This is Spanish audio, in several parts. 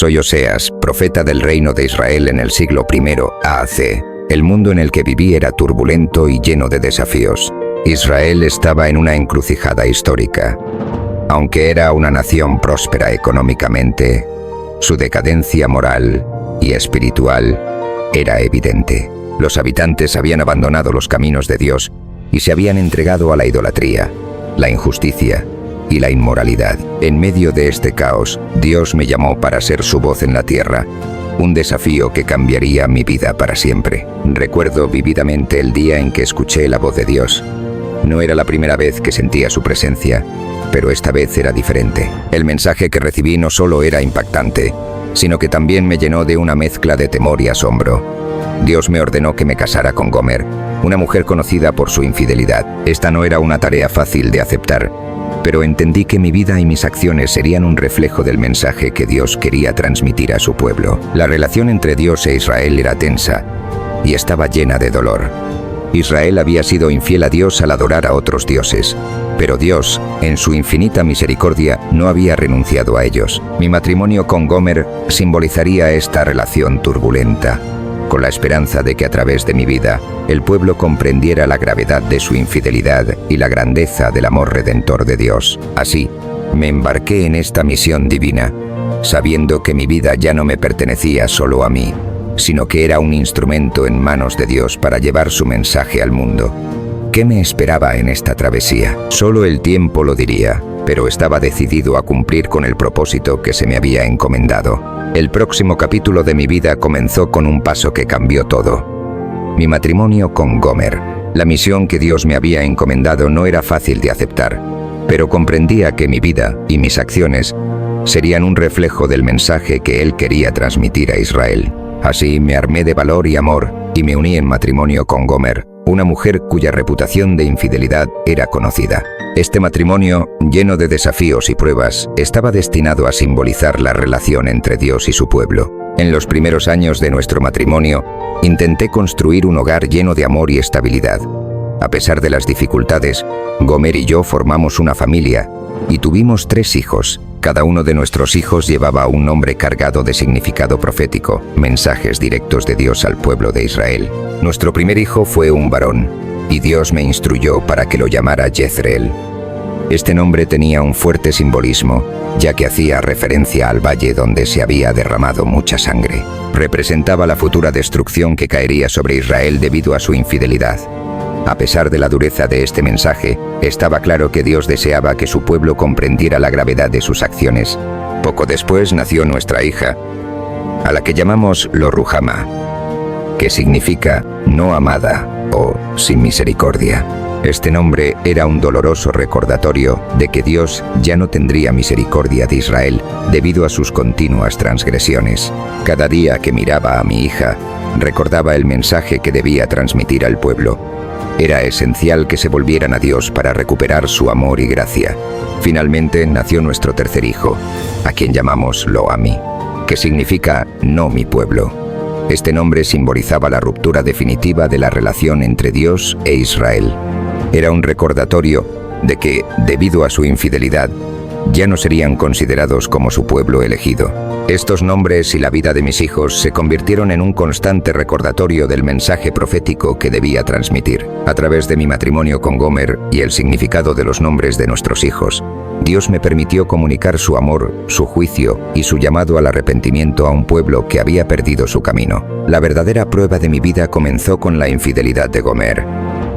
Soy Oseas, profeta del reino de Israel en el siglo I a.c. El mundo en el que viví era turbulento y lleno de desafíos. Israel estaba en una encrucijada histórica. Aunque era una nación próspera económicamente, su decadencia moral y espiritual era evidente. Los habitantes habían abandonado los caminos de Dios y se habían entregado a la idolatría, la injusticia y la inmoralidad. En medio de este caos, Dios me llamó para ser su voz en la tierra, un desafío que cambiaría mi vida para siempre. Recuerdo vívidamente el día en que escuché la voz de Dios. No era la primera vez que sentía su presencia, pero esta vez era diferente. El mensaje que recibí no solo era impactante, sino que también me llenó de una mezcla de temor y asombro. Dios me ordenó que me casara con Gomer, una mujer conocida por su infidelidad. Esta no era una tarea fácil de aceptar, pero entendí que mi vida y mis acciones serían un reflejo del mensaje que Dios quería transmitir a su pueblo. La relación entre Dios e Israel era tensa y estaba llena de dolor. Israel había sido infiel a Dios al adorar a otros dioses, pero Dios, en su infinita misericordia, no había renunciado a ellos. Mi matrimonio con Gomer simbolizaría esta relación turbulenta, con la esperanza de que a través de mi vida, el pueblo comprendiera la gravedad de su infidelidad y la grandeza del amor redentor de Dios. Así, me embarqué en esta misión divina, sabiendo que mi vida ya no me pertenecía solo a mí, sino que era un instrumento en manos de Dios para llevar su mensaje al mundo. ¿Qué me esperaba en esta travesía? Solo el tiempo lo diría, pero estaba decidido a cumplir con el propósito que se me había encomendado. El próximo capítulo de mi vida comenzó con un paso que cambió todo. Mi matrimonio con Gomer. La misión que Dios me había encomendado no era fácil de aceptar, pero comprendía que mi vida y mis acciones serían un reflejo del mensaje que Él quería transmitir a Israel. Así me armé de valor y amor y me uní en matrimonio con Gomer, una mujer cuya reputación de infidelidad era conocida. Este matrimonio, lleno de desafíos y pruebas, estaba destinado a simbolizar la relación entre Dios y su pueblo. En los primeros años de nuestro matrimonio, intenté construir un hogar lleno de amor y estabilidad. A pesar de las dificultades, Gomer y yo formamos una familia y tuvimos 3 hijos. Cada uno de nuestros hijos llevaba un nombre cargado de significado profético, mensajes directos de Dios al pueblo de Israel. Nuestro primer hijo fue un varón, y Dios me instruyó para que lo llamara Jezreel. Este nombre tenía un fuerte simbolismo, ya que hacía referencia al valle donde se había derramado mucha sangre. Representaba la futura destrucción que caería sobre Israel debido a su infidelidad. A pesar de la dureza de este mensaje, estaba claro que Dios deseaba que su pueblo comprendiera la gravedad de sus acciones. Poco después nació nuestra hija, a la que llamamos Lo-Ruhamah, que significa no amada o sin misericordia. Este nombre era un doloroso recordatorio de que Dios ya no tendría misericordia de Israel debido a sus continuas transgresiones. Cada día que miraba a mi hija, recordaba el mensaje que debía transmitir al pueblo. Era esencial que se volvieran a Dios para recuperar su amor y gracia. Finalmente nació nuestro tercer hijo, a quien llamamos Lo-Ammi, que significa no mi pueblo. Este nombre simbolizaba la ruptura definitiva de la relación entre Dios e Israel. Era un recordatorio de que, debido a su infidelidad, ya no serían considerados como su pueblo elegido. Estos nombres y la vida de mis hijos se convirtieron en un constante recordatorio del mensaje profético que debía transmitir. A través de mi matrimonio con Gomer y el significado de los nombres de nuestros hijos, Dios me permitió comunicar su amor, su juicio y su llamado al arrepentimiento a un pueblo que había perdido su camino. La verdadera prueba de mi vida comenzó con la infidelidad de Gomer.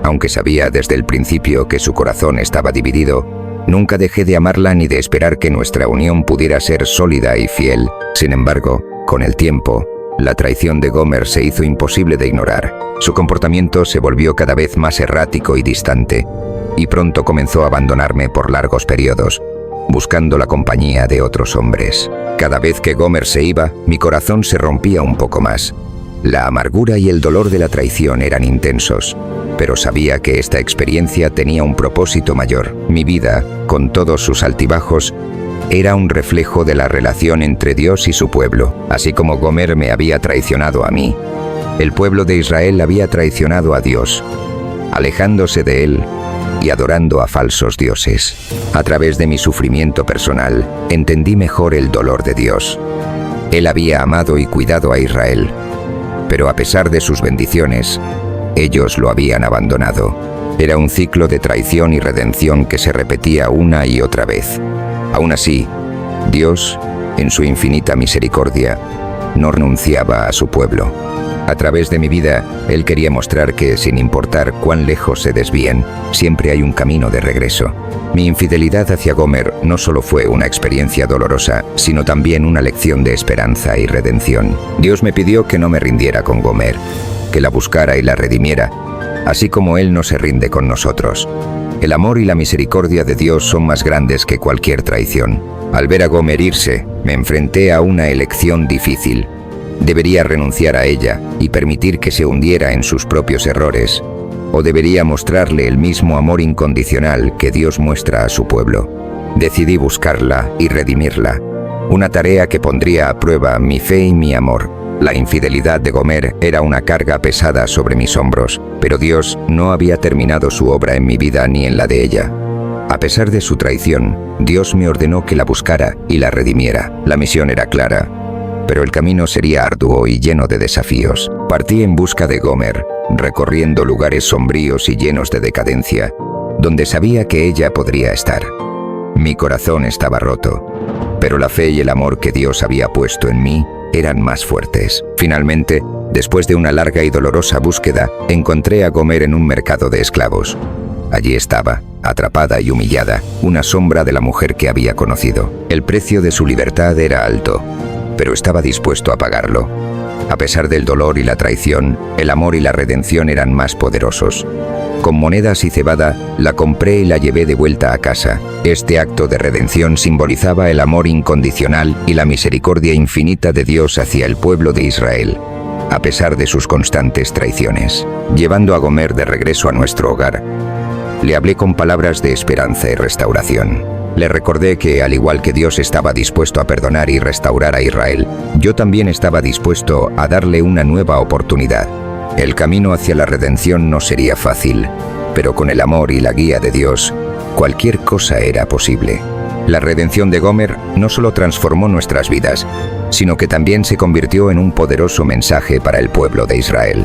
Aunque sabía desde el principio que su corazón estaba dividido, nunca dejé de amarla ni de esperar que nuestra unión pudiera ser sólida y fiel. Sin embargo, con el tiempo, la traición de Gomer se hizo imposible de ignorar. Su comportamiento se volvió cada vez más errático y distante, y pronto comenzó a abandonarme por largos periodos, buscando la compañía de otros hombres. Cada vez que Gomer se iba, mi corazón se rompía un poco más. La amargura y el dolor de la traición eran intensos, pero sabía que esta experiencia tenía un propósito mayor. Mi vida, con todos sus altibajos, era un reflejo de la relación entre Dios y su pueblo. Así como Gomer me había traicionado a mí, el pueblo de Israel había traicionado a Dios, alejándose de Él y adorando a falsos dioses. A través de mi sufrimiento personal, entendí mejor el dolor de Dios. Él había amado y cuidado a Israel, pero a pesar de sus bendiciones, ellos lo habían abandonado. Era un ciclo de traición y redención que se repetía una y otra vez. Aún así, Dios, en su infinita misericordia, no renunciaba a su pueblo. A través de mi vida, Él quería mostrar que, sin importar cuán lejos se desvíen, siempre hay un camino de regreso. Mi infidelidad hacia Gomer no solo fue una experiencia dolorosa, sino también una lección de esperanza y redención. Dios me pidió que no me rindiera con Gomer, que la buscara y la redimiera, así como Él no se rinde con nosotros. El amor y la misericordia de Dios son más grandes que cualquier traición. Al ver a Gomer irse, me enfrenté a una elección difícil. ¿Debería renunciar a ella y permitir que se hundiera en sus propios errores? ¿O debería mostrarle el mismo amor incondicional que Dios muestra a su pueblo? Decidí buscarla y redimirla, una tarea que pondría a prueba mi fe y mi amor. La infidelidad de Gomer era una carga pesada sobre mis hombros, pero Dios no había terminado su obra en mi vida ni en la de ella. A pesar de su traición, Dios me ordenó que la buscara y la redimiera. La misión era clara, pero el camino sería arduo y lleno de desafíos. Partí en busca de Gomer, recorriendo lugares sombríos y llenos de decadencia, donde sabía que ella podría estar. Mi corazón estaba roto, pero la fe y el amor que Dios había puesto en mí eran más fuertes. Finalmente, después de una larga y dolorosa búsqueda, encontré a Gomer en un mercado de esclavos. Allí estaba, atrapada y humillada, una sombra de la mujer que había conocido. El precio de su libertad era alto, pero estaba dispuesto a pagarlo. A pesar del dolor y la traición, el amor y la redención eran más poderosos. Con monedas y cebada, la compré y la llevé de vuelta a casa. Este acto de redención simbolizaba el amor incondicional y la misericordia infinita de Dios hacia el pueblo de Israel, a pesar de sus constantes traiciones. Llevando a Gomer de regreso a nuestro hogar, le hablé con palabras de esperanza y restauración. Le recordé que, al igual que Dios estaba dispuesto a perdonar y restaurar a Israel, yo también estaba dispuesto a darle una nueva oportunidad. El camino hacia la redención no sería fácil, pero con el amor y la guía de Dios, cualquier cosa era posible. La redención de Gomer no solo transformó nuestras vidas, sino que también se convirtió en un poderoso mensaje para el pueblo de Israel.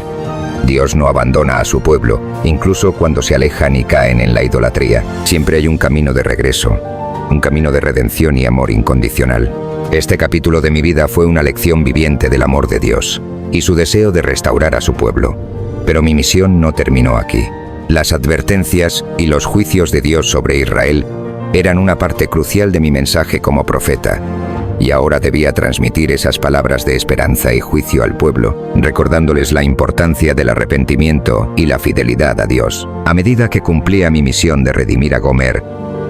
Dios no abandona a su pueblo, incluso cuando se alejan y caen en la idolatría. Siempre hay un camino de regreso, un camino de redención y amor incondicional. Este capítulo de mi vida fue una lección viviente del amor de Dios y su deseo de restaurar a su pueblo. Pero mi misión no terminó aquí. Las advertencias y los juicios de Dios sobre Israel eran una parte crucial de mi mensaje como profeta, y ahora debía transmitir esas palabras de esperanza y juicio al pueblo, recordándoles la importancia del arrepentimiento y la fidelidad a Dios. A medida que cumplía mi misión de redimir a Gomer,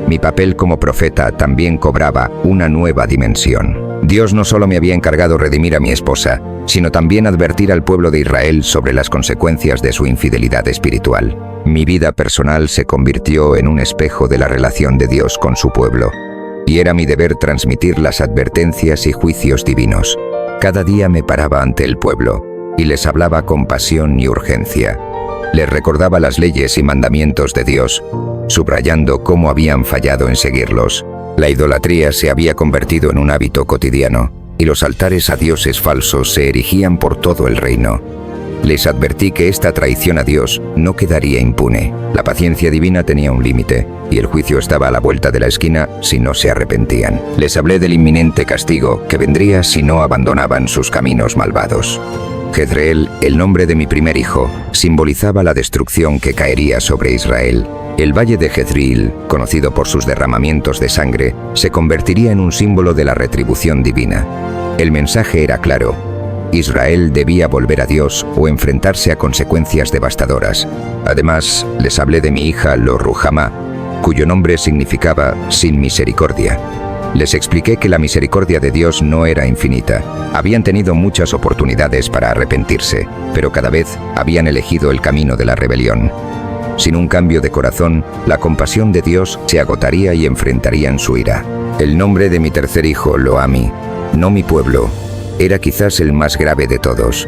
mi papel como profeta también cobraba una nueva dimensión. Dios no solo me había encargado redimir a mi esposa, sino también advertir al pueblo de Israel sobre las consecuencias de su infidelidad espiritual. Mi vida personal se convirtió en un espejo de la relación de Dios con su pueblo, y era mi deber transmitir las advertencias y juicios divinos. Cada día me paraba ante el pueblo y les hablaba con pasión y urgencia. Les recordaba las leyes y mandamientos de Dios, subrayando cómo habían fallado en seguirlos. La idolatría se había convertido en un hábito cotidiano, y los altares a dioses falsos se erigían por todo el reino. Les advertí que esta traición a Dios no quedaría impune. La paciencia divina tenía un límite, y el juicio estaba a la vuelta de la esquina si no se arrepentían. Les hablé del inminente castigo que vendría si no abandonaban sus caminos malvados. Jezreel, el nombre de mi primer hijo, simbolizaba la destrucción que caería sobre Israel. El valle de Jezreel, conocido por sus derramamientos de sangre, se convertiría en un símbolo de la retribución divina. El mensaje era claro: Israel debía volver a Dios o enfrentarse a consecuencias devastadoras. Además, les hablé de mi hija Lo-Ruhamá, cuyo nombre significaba sin misericordia. Les expliqué que la misericordia de Dios no era infinita. Habían tenido muchas oportunidades para arrepentirse, pero cada vez habían elegido el camino de la rebelión. Sin un cambio de corazón, la compasión de Dios se agotaría y enfrentarían su ira. El nombre de mi tercer hijo, Lo-Ami, no mi pueblo, era quizás el más grave de todos.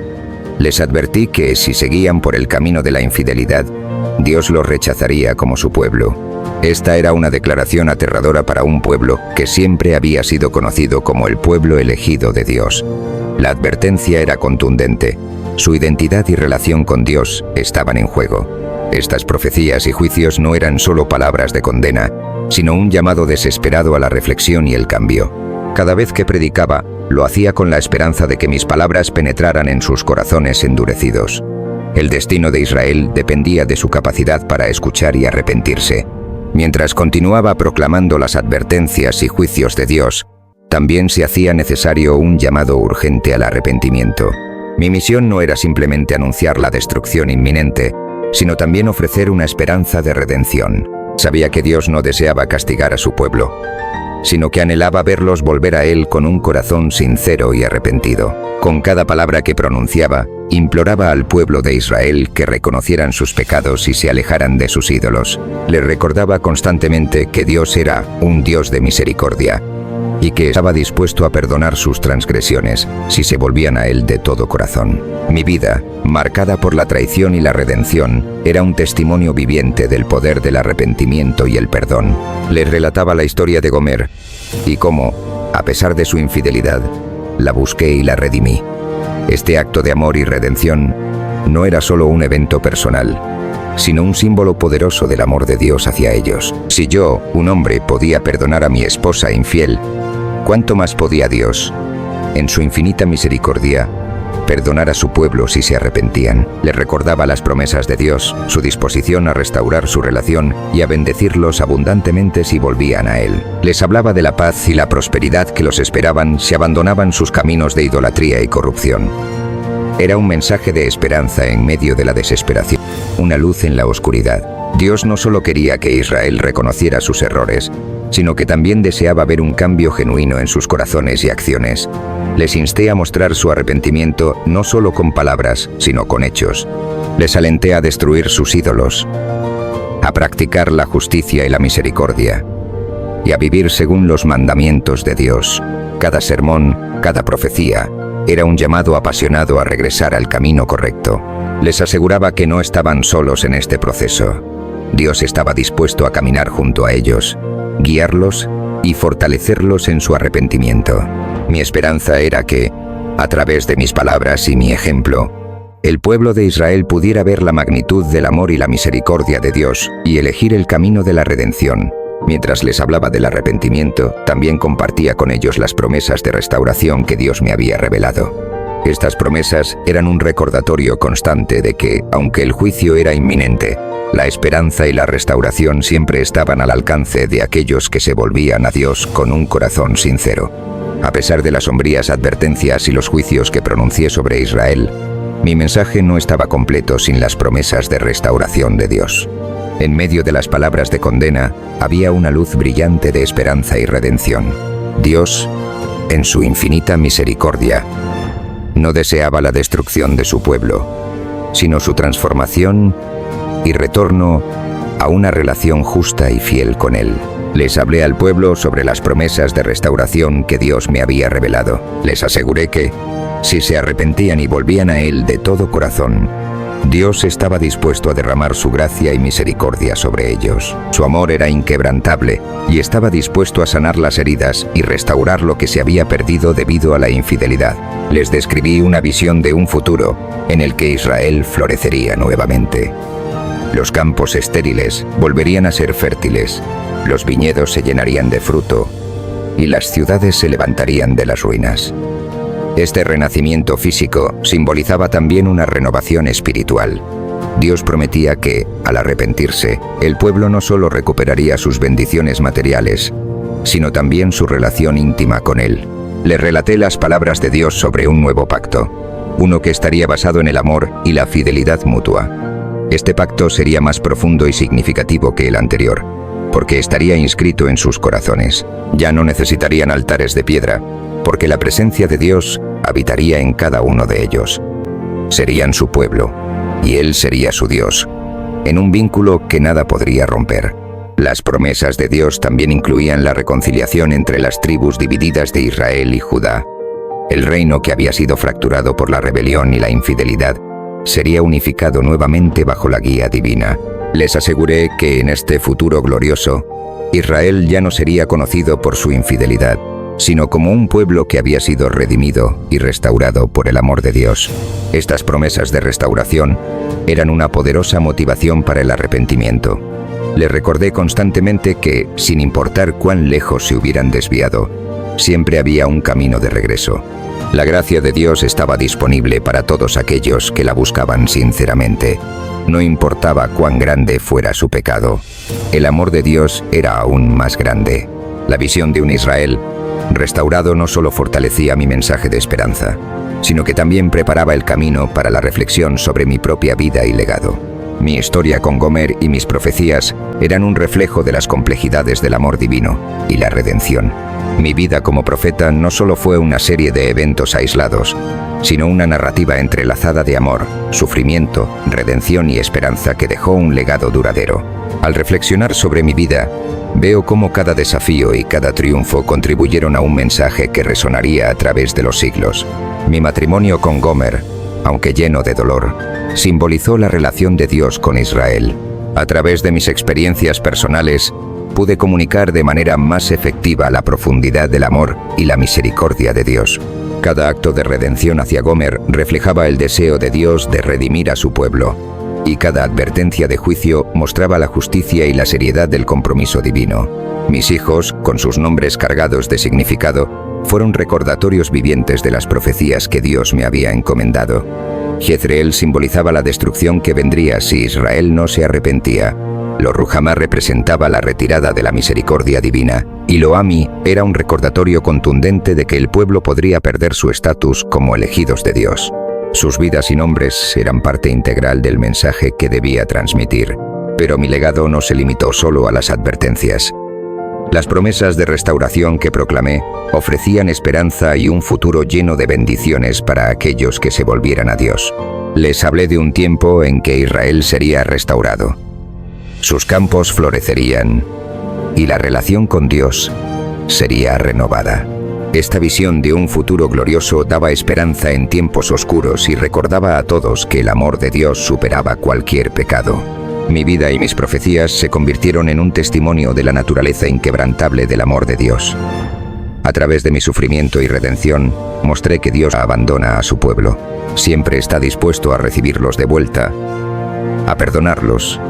Les advertí que si seguían por el camino de la infidelidad, Dios los rechazaría como su pueblo. Esta era una declaración aterradora para un pueblo que siempre había sido conocido como el pueblo elegido de Dios. La advertencia era contundente. Su identidad y relación con Dios estaban en juego. Estas profecías y juicios no eran solo palabras de condena, sino un llamado desesperado a la reflexión y el cambio. Cada vez que predicaba, lo hacía con la esperanza de que mis palabras penetraran en sus corazones endurecidos. El destino de Israel dependía de su capacidad para escuchar y arrepentirse. Mientras continuaba proclamando las advertencias y juicios de Dios, también se hacía necesario un llamado urgente al arrepentimiento. Mi misión no era simplemente anunciar la destrucción inminente, sino también ofrecer una esperanza de redención. Sabía que Dios no deseaba castigar a su pueblo, sino que anhelaba verlos volver a Él con un corazón sincero y arrepentido. Con cada palabra que pronunciaba, imploraba al pueblo de Israel que reconocieran sus pecados y se alejaran de sus ídolos. Les recordaba constantemente que Dios era un Dios de misericordia y que estaba dispuesto a perdonar sus transgresiones si se volvían a Él de todo corazón. Mi vida, marcada por la traición y la redención, era un testimonio viviente del poder del arrepentimiento y el perdón. Les relataba la historia de Gomer y cómo, a pesar de su infidelidad, la busqué y la redimí. Este acto de amor y redención no era solo un evento personal, sino un símbolo poderoso del amor de Dios hacia ellos. Si yo, un hombre, podía perdonar a mi esposa infiel, ¿cuánto más podía Dios, en su infinita misericordia, perdonar a su pueblo si se arrepentían? Les recordaba las promesas de Dios, su disposición a restaurar su relación y a bendecirlos abundantemente si volvían a Él. Les hablaba de la paz y la prosperidad que los esperaban si abandonaban sus caminos de idolatría y corrupción. Era un mensaje de esperanza en medio de la desesperación, una luz en la oscuridad. Dios no solo quería que Israel reconociera sus errores, sino que también deseaba ver un cambio genuino en sus corazones y acciones. Les insté a mostrar su arrepentimiento no solo con palabras, sino con hechos. Les alenté a destruir sus ídolos, a practicar la justicia y la misericordia, y a vivir según los mandamientos de Dios. Cada sermón, cada profecía, era un llamado apasionado a regresar al camino correcto. Les aseguraba que no estaban solos en este proceso. Dios estaba dispuesto a caminar junto a ellos, guiarlos y fortalecerlos en su arrepentimiento. Mi esperanza era que, a través de mis palabras y mi ejemplo, el pueblo de Israel pudiera ver la magnitud del amor y la misericordia de Dios y elegir el camino de la redención. Mientras les hablaba del arrepentimiento, también compartía con ellos las promesas de restauración que Dios me había revelado. Estas promesas eran un recordatorio constante de que, aunque el juicio era inminente, la esperanza y la restauración siempre estaban al alcance de aquellos que se volvían a Dios con un corazón sincero. A pesar de las sombrías advertencias y los juicios que pronuncié sobre Israel, mi mensaje no estaba completo sin las promesas de restauración de Dios. En medio de las palabras de condena, había una luz brillante de esperanza y redención. Dios, en su infinita misericordia, no deseaba la destrucción de su pueblo, sino su transformación y retorno a una relación justa y fiel con Él. Les hablé al pueblo sobre las promesas de restauración que Dios me había revelado. Les aseguré que, si se arrepentían y volvían a Él de todo corazón, Dios estaba dispuesto a derramar su gracia y misericordia sobre ellos. Su amor era inquebrantable y estaba dispuesto a sanar las heridas y restaurar lo que se había perdido debido a la infidelidad. Les describí una visión de un futuro en el que Israel florecería nuevamente. Los campos estériles volverían a ser fértiles, los viñedos se llenarían de fruto y las ciudades se levantarían de las ruinas. Este renacimiento físico simbolizaba también una renovación espiritual. Dios prometía que, al arrepentirse, el pueblo no solo recuperaría sus bendiciones materiales, sino también su relación íntima con Él. Le relaté las palabras de Dios sobre un nuevo pacto, uno que estaría basado en el amor y la fidelidad mutua. Este pacto sería más profundo y significativo que el anterior, porque estaría inscrito en sus corazones. Ya no necesitarían altares de piedra, porque la presencia de Dios habitaría en cada uno de ellos. Serían su pueblo, y Él sería su Dios, en un vínculo que nada podría romper. Las promesas de Dios también incluían la reconciliación entre las tribus divididas de Israel y Judá. El reino que había sido fracturado por la rebelión y la infidelidad sería unificado nuevamente bajo la guía divina. Les aseguré que en este futuro glorioso, Israel ya no sería conocido por su infidelidad, sino como un pueblo que había sido redimido y restaurado por el amor de Dios. Estas promesas de restauración eran una poderosa motivación para el arrepentimiento. Les recordé constantemente que, sin importar cuán lejos se hubieran desviado, siempre había un camino de regreso. La gracia de Dios estaba disponible para todos aquellos que la buscaban sinceramente. No importaba cuán grande fuera su pecado, el amor de Dios era aún más grande. La visión de un Israel restaurado no solo fortalecía mi mensaje de esperanza, sino que también preparaba el camino para la reflexión sobre mi propia vida y legado. Mi historia con Gomer y mis profecías eran un reflejo de las complejidades del amor divino y la redención. Mi vida como profeta no solo fue una serie de eventos aislados, sino una narrativa entrelazada de amor, sufrimiento, redención y esperanza que dejó un legado duradero. Al reflexionar sobre mi vida, veo cómo cada desafío y cada triunfo contribuyeron a un mensaje que resonaría a través de los siglos. Mi matrimonio con Gomer, aunque lleno de dolor, simbolizó la relación de Dios con Israel. A través de mis experiencias personales, pude comunicar de manera más efectiva la profundidad del amor y la misericordia de Dios. Cada acto de redención hacia Gomer reflejaba el deseo de Dios de redimir a su pueblo, y cada advertencia de juicio mostraba la justicia y la seriedad del compromiso divino. Mis hijos, con sus nombres cargados de significado, fueron recordatorios vivientes de las profecías que Dios me había encomendado. Jezreel simbolizaba la destrucción que vendría si Israel no se arrepentía. Lo Ruhamá representaba la retirada de la misericordia divina, y lo Ami era un recordatorio contundente de que el pueblo podría perder su estatus como elegidos de Dios. Sus vidas y nombres eran parte integral del mensaje que debía transmitir, pero mi legado no se limitó solo a las advertencias. Las promesas de restauración que proclamé ofrecían esperanza y un futuro lleno de bendiciones para aquellos que se volvieran a Dios. Les hablé de un tiempo en que Israel sería restaurado. Sus campos florecerían y la relación con Dios sería renovada. Esta visión de un futuro glorioso daba esperanza en tiempos oscuros y recordaba a todos que el amor de Dios superaba cualquier pecado. Mi vida y mis profecías se convirtieron en un testimonio de la naturaleza inquebrantable del amor de Dios. A través de mi sufrimiento y redención, mostré que Dios abandona a su pueblo. Siempre está dispuesto a recibirlos de vuelta, a perdonarlos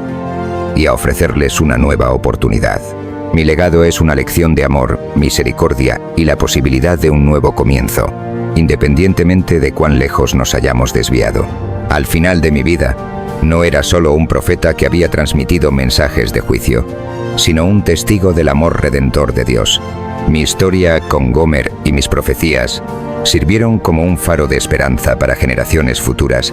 y a ofrecerles una nueva oportunidad. Mi legado es una lección de amor, misericordia y la posibilidad de un nuevo comienzo, independientemente de cuán lejos nos hayamos desviado. Al final de mi vida, no era solo un profeta que había transmitido mensajes de juicio, sino un testigo del amor redentor de Dios. Mi historia con Gomer y mis profecías sirvieron como un faro de esperanza para generaciones futuras,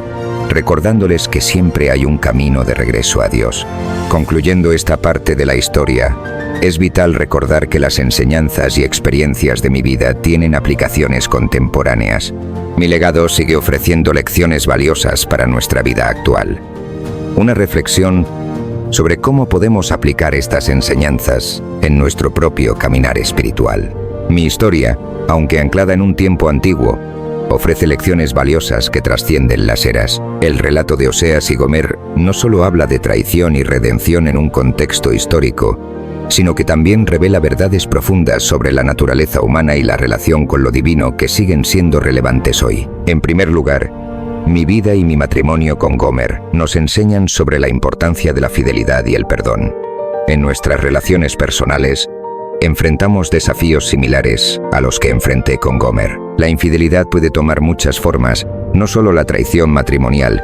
recordándoles que siempre hay un camino de regreso a Dios. Concluyendo esta parte de la historia, es vital recordar que las enseñanzas y experiencias de mi vida tienen aplicaciones contemporáneas. Mi legado sigue ofreciendo lecciones valiosas para nuestra vida actual. Una reflexión sobre cómo podemos aplicar estas enseñanzas en nuestro propio caminar espiritual. Mi historia, aunque anclada en un tiempo antiguo, ofrece lecciones valiosas que trascienden las eras. El relato de Oseas y Gomer no solo habla de traición y redención en un contexto histórico, sino que también revela verdades profundas sobre la naturaleza humana y la relación con lo divino que siguen siendo relevantes hoy. En primer lugar, mi vida y mi matrimonio con Gomer nos enseñan sobre la importancia de la fidelidad y el perdón. En nuestras relaciones personales, enfrentamos desafíos similares a los que enfrenté con Gomer. La infidelidad puede tomar muchas formas, no solo la traición matrimonial,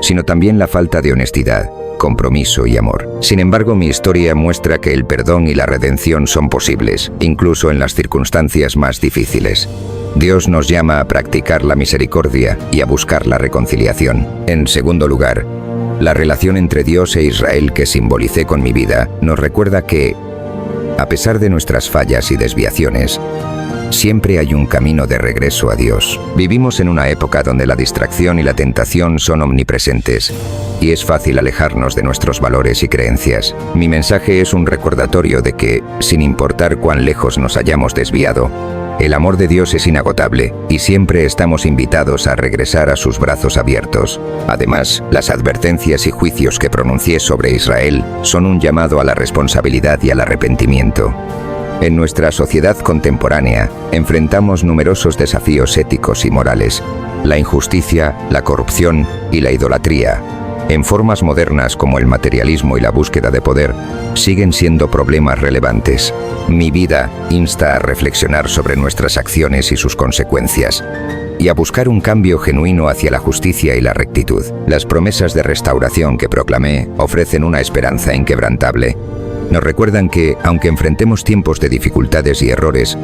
sino también la falta de honestidad, compromiso y amor. Sin embargo, mi historia muestra que el perdón y la redención son posibles, incluso en las circunstancias más difíciles. Dios nos llama a practicar la misericordia y a buscar la reconciliación. En segundo lugar, la relación entre Dios e Israel que simbolicé con mi vida nos recuerda que, a pesar de nuestras fallas y desviaciones, siempre hay un camino de regreso a Dios. Vivimos en una época donde la distracción y la tentación son omnipresentes, y es fácil alejarnos de nuestros valores y creencias. Mi mensaje es un recordatorio de que, sin importar cuán lejos nos hayamos desviado, El amor de Dios es inagotable y siempre estamos invitados a regresar a sus brazos abiertos. Además, las advertencias y juicios que pronuncié sobre Israel son un llamado a la responsabilidad y al arrepentimiento. En nuestra sociedad contemporánea, enfrentamos numerosos desafíos éticos y morales: la injusticia, la corrupción y la idolatría, en formas modernas como el materialismo y la búsqueda de poder, siguen siendo problemas relevantes. Mi vida insta a reflexionar sobre nuestras acciones y sus consecuencias, y a buscar un cambio genuino hacia la justicia y la rectitud. Las promesas de restauración que proclamé ofrecen una esperanza inquebrantable. Nos recuerdan que, aunque enfrentemos tiempos de dificultades y errores,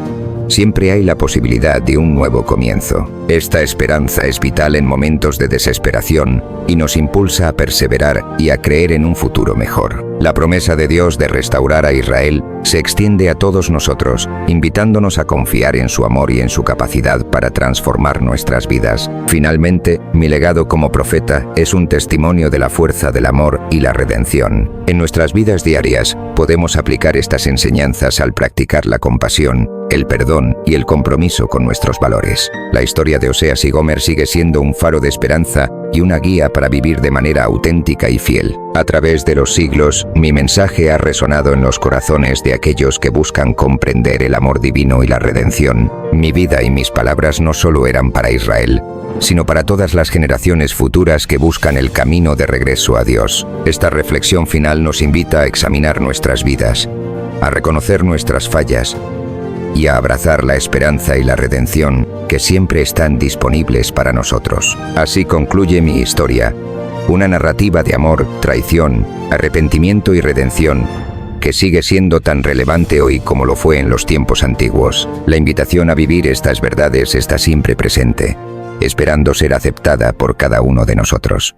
siempre hay la posibilidad de un nuevo comienzo. Esta esperanza es vital en momentos de desesperación y nos impulsa a perseverar y a creer en un futuro mejor. La promesa de Dios de restaurar a Israel se extiende a todos nosotros, invitándonos a confiar en su amor y en su capacidad para transformar nuestras vidas. Finalmente, mi legado como profeta es un testimonio de la fuerza del amor y la redención. En nuestras vidas diarias, podemos aplicar estas enseñanzas al practicar la compasión, el perdón y el compromiso con nuestros valores. La historia de Oseas y Gomer sigue siendo un faro de esperanza y una guía para vivir de manera auténtica y fiel. A través de los siglos, mi mensaje ha resonado en los corazones de aquellos que buscan comprender el amor divino y la redención. Mi vida y mis palabras no solo eran para Israel, sino para todas las generaciones futuras que buscan el camino de regreso a Dios. Esta reflexión final nos invita a examinar nuestras vidas, a reconocer nuestras fallas y a abrazar la esperanza y la redención que siempre están disponibles para nosotros. Así concluye mi historia, una narrativa de amor, traición, arrepentimiento y redención que sigue siendo tan relevante hoy como lo fue en los tiempos antiguos. La invitación a vivir estas verdades está siempre presente, esperando ser aceptada por cada uno de nosotros.